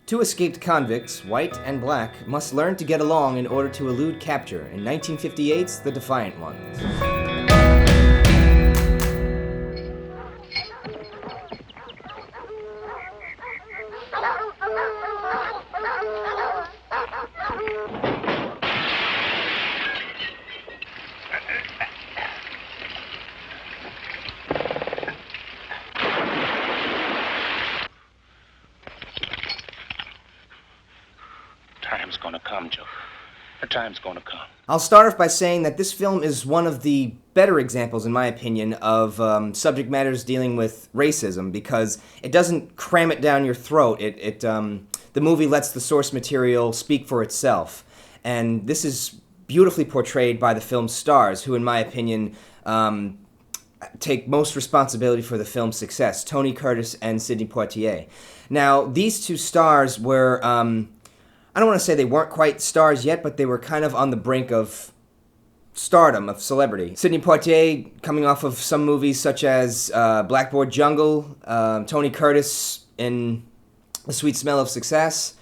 Two escaped convicts, white and black, must learn to get along in order to elude capture in 1958's The Defiant Ones. Time's gonna come, Joe. The time's gonna come. I'll start off by saying that this film is one of the better examples, in my opinion, of subject matters dealing with racism, because it doesn't cram it down your throat. The movie lets the source material speak for itself. And this is beautifully portrayed by the film's stars, who, in my opinion, take most responsibility for the film's success, Tony Curtis and Sidney Poitier. Now, these two stars were... I don't want to say they weren't quite stars yet, but they were kind of on the brink of stardom, of celebrity. Sidney Poitier coming off of some movies such as Blackboard Jungle, Tony Curtis in The Sweet Smell of Success,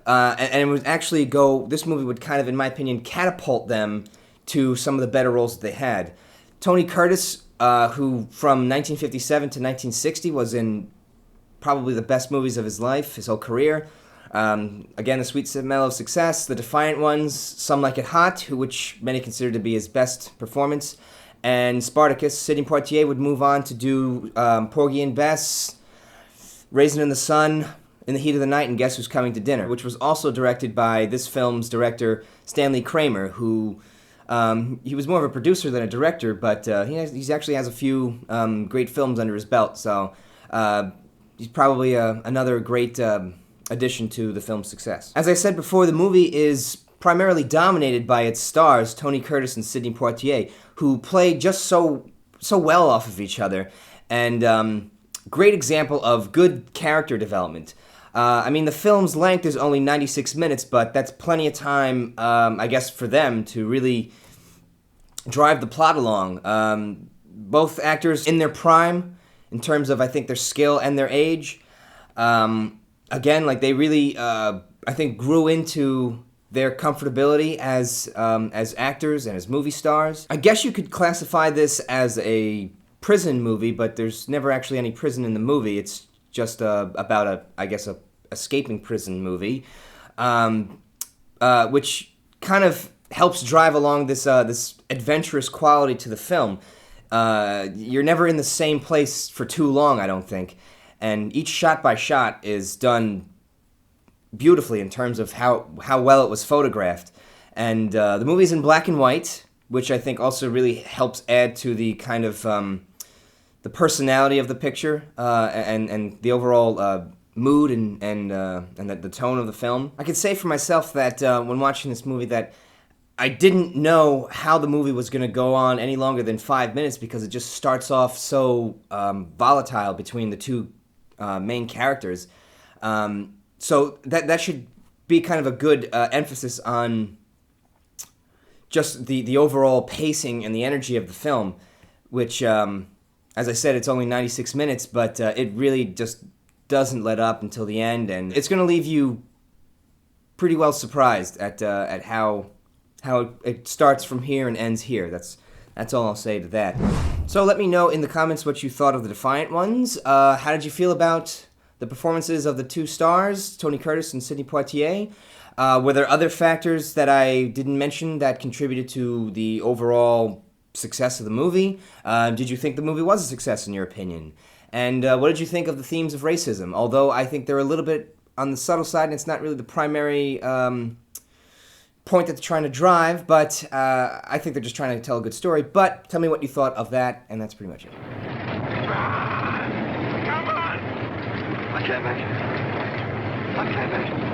and it would actually this movie would kind of, in my opinion, catapult them to some of the better roles that they had. Tony Curtis, who from 1957 to 1960 was in probably the best movies of his life, his whole career. Again, The Sweet Smell of Success, The Defiant Ones, Some Like It Hot, which many consider to be his best performance, and Spartacus. Sidney Poitier would move on to do Porgy and Bess, Raisin in the Sun, In the Heat of the Night, and Guess Who's Coming to Dinner, which was also directed by this film's director, Stanley Kramer, who he was more of a producer than a director, but he actually has a few great films under his belt, so he's probably another great... addition to the film's success. As I said before, the movie is primarily dominated by its stars, Tony Curtis and Sidney Poitier, who play just so well off of each other, and great example of good character development. I mean, the film's length is only 96 minutes, but that's plenty of time, I guess, for them to really drive the plot along. Both actors in their prime, in terms of, I think, their skill and their age. Again, like they really, I think, grew into their comfortability as actors and as movie stars. I guess you could classify this as a prison movie, but there's never actually any prison in the movie. It's just about a escaping prison movie, which kind of helps drive along this adventurous quality to the film. You're never in the same place for too long, I don't think. And each shot by shot is done beautifully in terms of how well it was photographed. And the movie's in black and white, which I think also really helps add to the kind of the personality of the picture and the overall mood and the tone of the film. I could say for myself that when watching this movie that I didn't know how the movie was going to go on any longer than 5 minutes, because it just starts off so volatile between the two main characters. So that should be kind of a good emphasis on just the overall pacing and the energy of the film, which, as I said, it's only 96 minutes, but it really just doesn't let up until the end, and it's going to leave you pretty well surprised at how it starts from here and ends here. That's all I'll say to that. So let me know in the comments what you thought of The Defiant Ones. How did you feel about the performances of the two stars, Tony Curtis and Sidney Poitier? Were there other factors that I didn't mention that contributed to the overall success of the movie? Did you think the movie was a success in your opinion? And what did you think of the themes of racism? Although I think they're a little bit on the subtle side, and it's not really the primary point that they're trying to drive, but I think they're just trying to tell a good story. But tell me what you thought of that, and that's pretty much it. Come on! I can't make it. I can't make it.